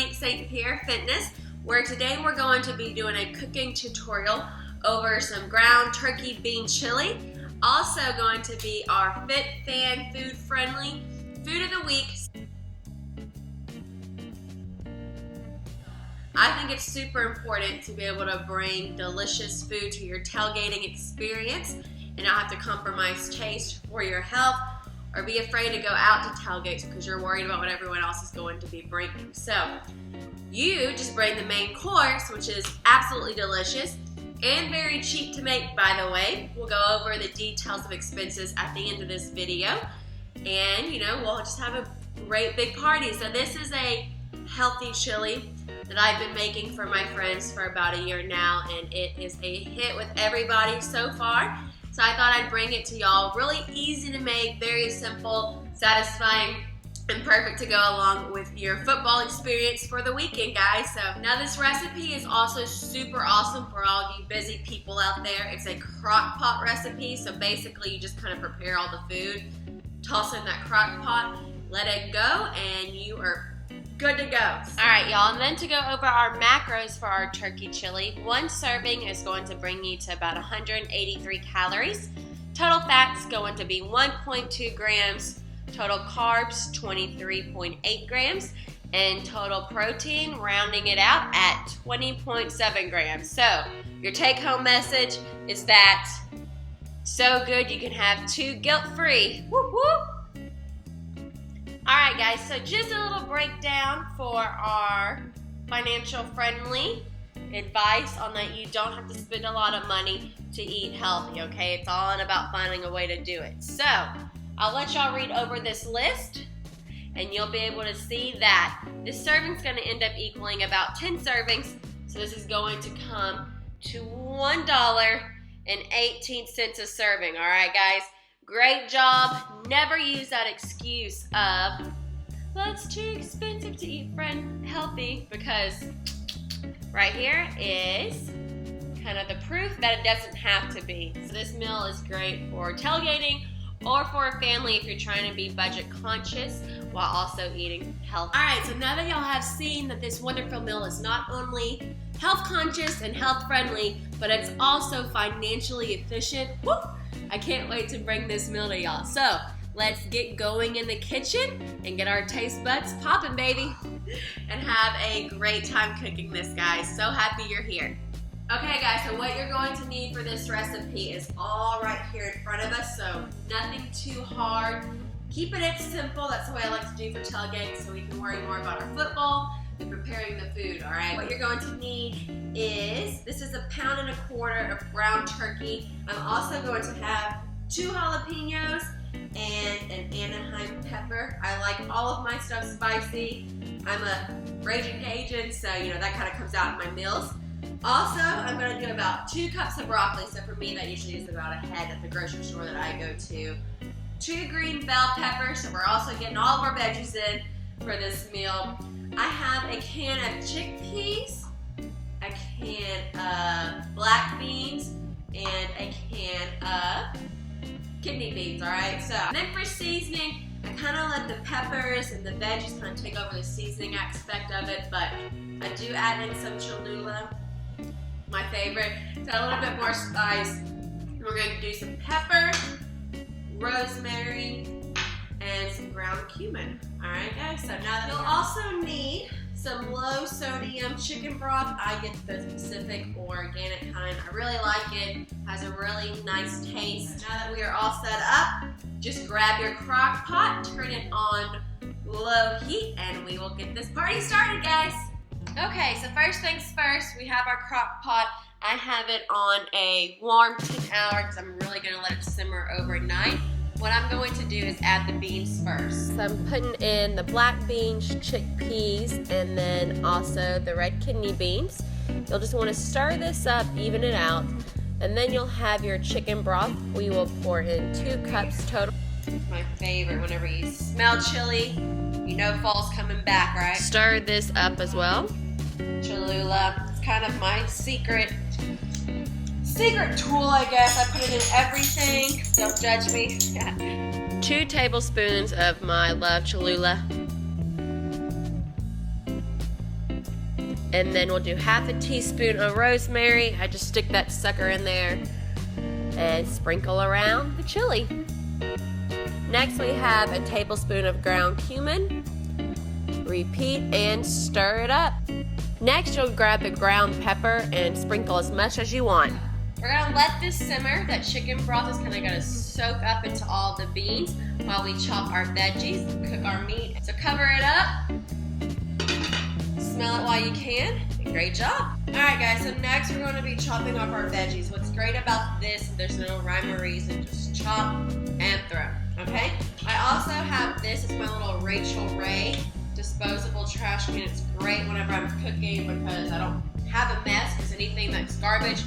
St. Pierre Fitness, where today we're going to be doing a cooking tutorial over some ground turkey bean chili. Also going to be our Fit Fan Food Friendly Food of the Week. I think it's super important to be able to bring delicious food to your tailgating experience and not have to compromise taste for your health or be afraid to go out to tailgates because you're worried about what everyone else is going to be bringing. So you just bring the main course, which is absolutely delicious and very cheap to make, by the way. We'll go over the details of expenses at the end of this video, and we'll just have a great big party. So this is a healthy chili that I've been making for my friends for about a year now, and it is a hit with everybody so far. So I thought I'd bring it to y'all. Really easy to make, very simple, satisfying, and perfect to go along with your football experience for the weekend, guys. So now this recipe is also super awesome for all you busy people out there. It's a crock pot recipe, so basically you just kind of prepare all the food, toss it in that crock pot, let it go, and you are good to go. All right, y'all, and then to go over our macros for our turkey chili, one serving is going to bring you to about 183 calories. Total fat's going to be 1.2 grams, total carbs 23.8 grams, and total protein, rounding it out at 20.7 grams. So your take-home message is that so good you can have two guilt-free. Whoop, whoop. Alright guys, so just a little breakdown for our financial friendly advice on that you don't have to spend a lot of money to eat healthy, okay? It's all about finding a way to do it. So, I'll let y'all read over this list and you'll be able to see that this serving's going to end up equaling about 10 servings. So this is going to come to $1.18 a serving, alright guys? Great job. Never use that excuse of, well, it's too expensive to eat healthy, because right here is kind of the proof that it doesn't have to be. So this meal is great for tailgating or for a family if you're trying to be budget conscious while also eating healthy. All right, so now that y'all have seen that this wonderful meal is not only health conscious and health friendly, but it's also financially efficient, woo! I can't wait to bring this meal to y'all. So let's get going in the kitchen and get our taste buds popping, baby, and have a great time cooking this, guys. So happy you're here. Okay, guys, so what you're going to need for this recipe is all right here in front of us, so nothing too hard. Keeping it simple, that's the way I like to do for tailgating, so we can worry more about our football and preparing the food, all right? What you're going to need is, this is 1.25 pounds of ground turkey. I'm also going to have 2 jalapenos and an Anaheim pepper. I like all of my stuff spicy. I'm a raging Cajun, so that kind of comes out in my meals. Also, I'm going to do about 2 cups of broccoli, so for me that usually is about a head at the grocery store that I go to. 2 green bell peppers, so we're also getting all of our veggies in for this meal. I have a can of chickpeas, a can of black beans, and a can of kidney beans, alright? So, and then for seasoning, I kind of let the peppers and the veggies kind of take over the seasoning aspect of it, but I do add in some Cholula, my favorite. It's got a little bit more spice. We're going to do some pepper, rosemary, and some ground cumin. Alright guys, so now you'll also need some low sodium chicken broth. I get the specific organic kind. I really like it. Has a really nice taste. Now that we are all set up, just grab your crock pot, turn it on low heat, and we will get this party started, guys. Okay, so first things first, we have our crock pot. I have it on a warm 10 hour because I'm really going to let it simmer overnight. What I'm going to do is add the beans first. So I'm putting in the black beans, chickpeas, and then also the red kidney beans. You'll just want to stir this up, even it out, and then you'll have your chicken broth. We will pour in 2 cups total. My favorite, whenever you smell chili, you know fall's coming back, right? Stir this up as well. Cholula, it's kind of my secret tool, I guess. I put it in everything. Don't judge me. 2 tablespoons of my love Cholula. And then we'll do half a teaspoon of rosemary. I just stick that sucker in there and sprinkle around the chili. Next we have a tablespoon of ground cumin. Repeat and stir it up. Next you'll grab the ground pepper and sprinkle as much as you want. We're gonna let this simmer. That chicken broth is kinda gonna soak up into all the beans while we chop our veggies, cook our meat. So cover it up. Smell it while you can. Great job. All right, guys, so next we're going to be chopping up our veggies. What's great about this, there's no rhyme or reason, just chop and throw, okay? I also have this, it's my little Rachel Ray disposable trash can. It's great whenever I'm cooking because I don't have a mess, because anything that's garbage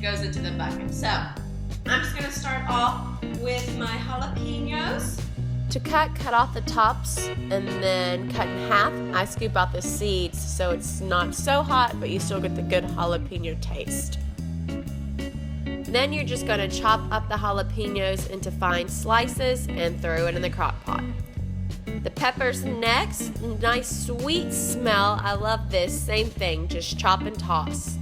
goes into the bucket. So I'm just gonna start off with my jalapenos. To cut off the tops and then cut in half. I scoop out the seeds so it's not so hot, but you still get the good jalapeno taste. Then you're just gonna chop up the jalapenos into fine slices and throw it in the crock pot. The peppers next, nice sweet smell. I love this, same thing, just chop and toss.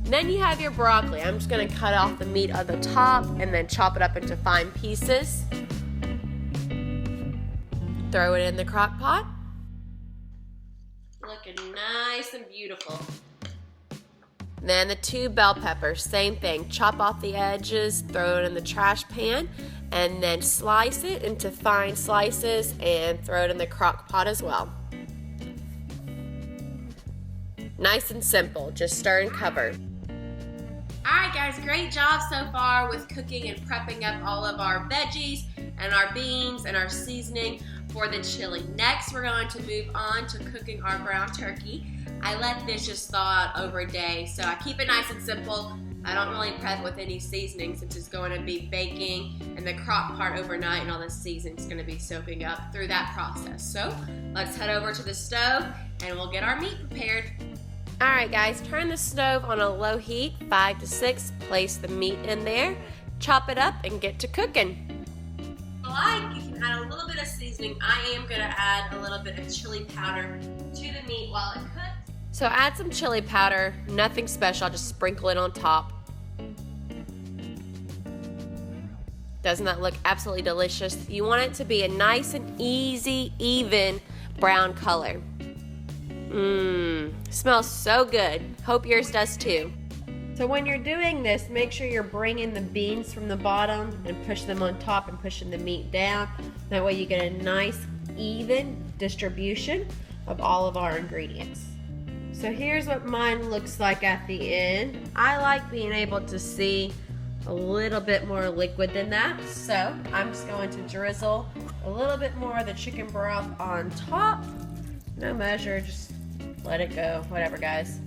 Then you have your broccoli. I'm just gonna cut off the meat on the top and then chop it up into fine pieces. Throw it in the crock pot. Looking nice and beautiful. Then the 2 bell peppers, same thing. Chop off the edges, throw it in the trash pan, and then slice it into fine slices and throw it in the crock pot as well. Nice and simple, just stir and cover. Alright guys, great job so far with cooking and prepping up all of our veggies and our beans and our seasoning for the chili. Next, we're going to move on to cooking our ground turkey. I let this just thaw out over a day, so I keep it nice and simple. I don't really prep with any seasoning since it's going to be baking in the crock pot overnight and all the seasoning is going to be soaking up through that process. So let's head over to the stove and we'll get our meat prepared. Alright guys, turn the stove on a low heat, 5 to 6, place the meat in there, chop it up and get to cooking. You can add a little bit of seasoning. I am going to add a little bit of chili powder to the meat while it cooks. So add some chili powder, nothing special, just sprinkle it on top. Doesn't that look absolutely delicious? You want it to be a nice and easy, even brown color. Smells so good. Hope yours does too. So when you're doing this, make sure you're bringing the beans from the bottom and push them on top and pushing the meat down. That way you get a nice, even distribution of all of our ingredients. So here's what mine looks like at the end. I like being able to see a little bit more liquid than that. So I'm just going to drizzle a little bit more of the chicken broth on top. No measure, just let it go, whatever guys.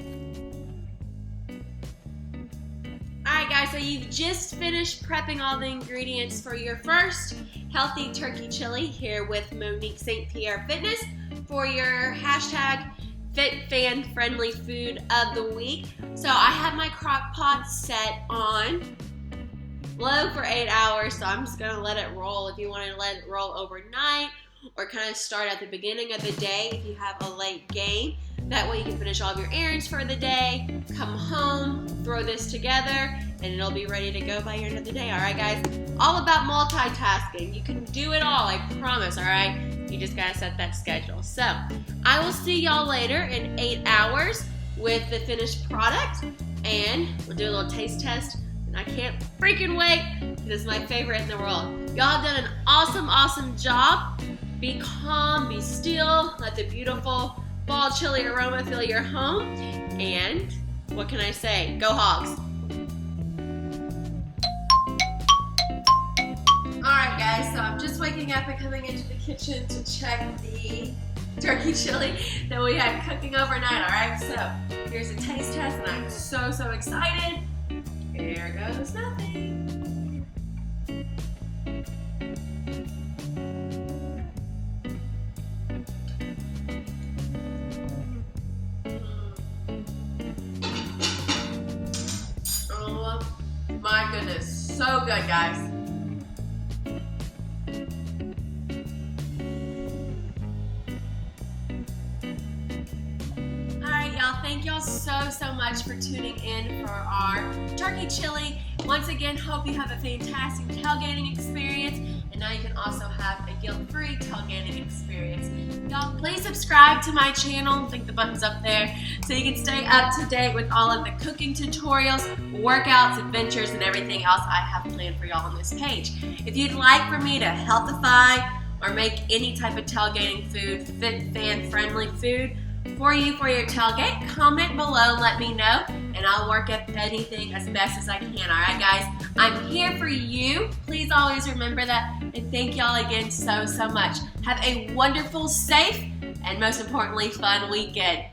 Alright guys, so you've just finished prepping all the ingredients for your first healthy turkey chili here with Monique St. Pierre Fitness for your hashtag FitFan-friendly food of the week. So I have my crock pot set on low for 8 hours, so I'm just gonna let it roll. If you want to let it roll overnight or kind of start at the beginning of the day if you have a late game. That way you can finish all of your errands for the day, come home, throw this together, and it'll be ready to go by the end of the day. All right, guys? All about multitasking. You can do it all, I promise, all right? You just gotta set that schedule. So, I will see y'all later in 8 hours with the finished product, and we'll do a little taste test, and I can't freaking wait. This is my favorite in the world. Y'all have done an awesome, awesome job. Be calm, be still, let the beautiful fall chili aroma fill your home, and what can I say? Go Hogs! Alright guys, so I'm just waking up and coming into the kitchen to check the turkey chili that we had cooking overnight, alright? So, here's a taste test and I'm so, so excited. Here goes nothing. My goodness, so good, guys. y'all so much for tuning in for our turkey chili. Once again, hope you have a fantastic tailgating experience, and now you can also have a guilt-free tailgating experience. Y'all, please subscribe to my channel. I think the button's up there, so you can stay up to date with all of the cooking tutorials, workouts, adventures, and everything else I have planned for y'all on this page. If you'd like for me to healthify or make any type of tailgating food, fit, fan-friendly food for you for your tailgate, comment below, let me know, and I'll work at anything as best as I can. All right, guys, I'm here for you. Please always remember that, and thank y'all again so much. Have a wonderful, safe, and most importantly, fun weekend.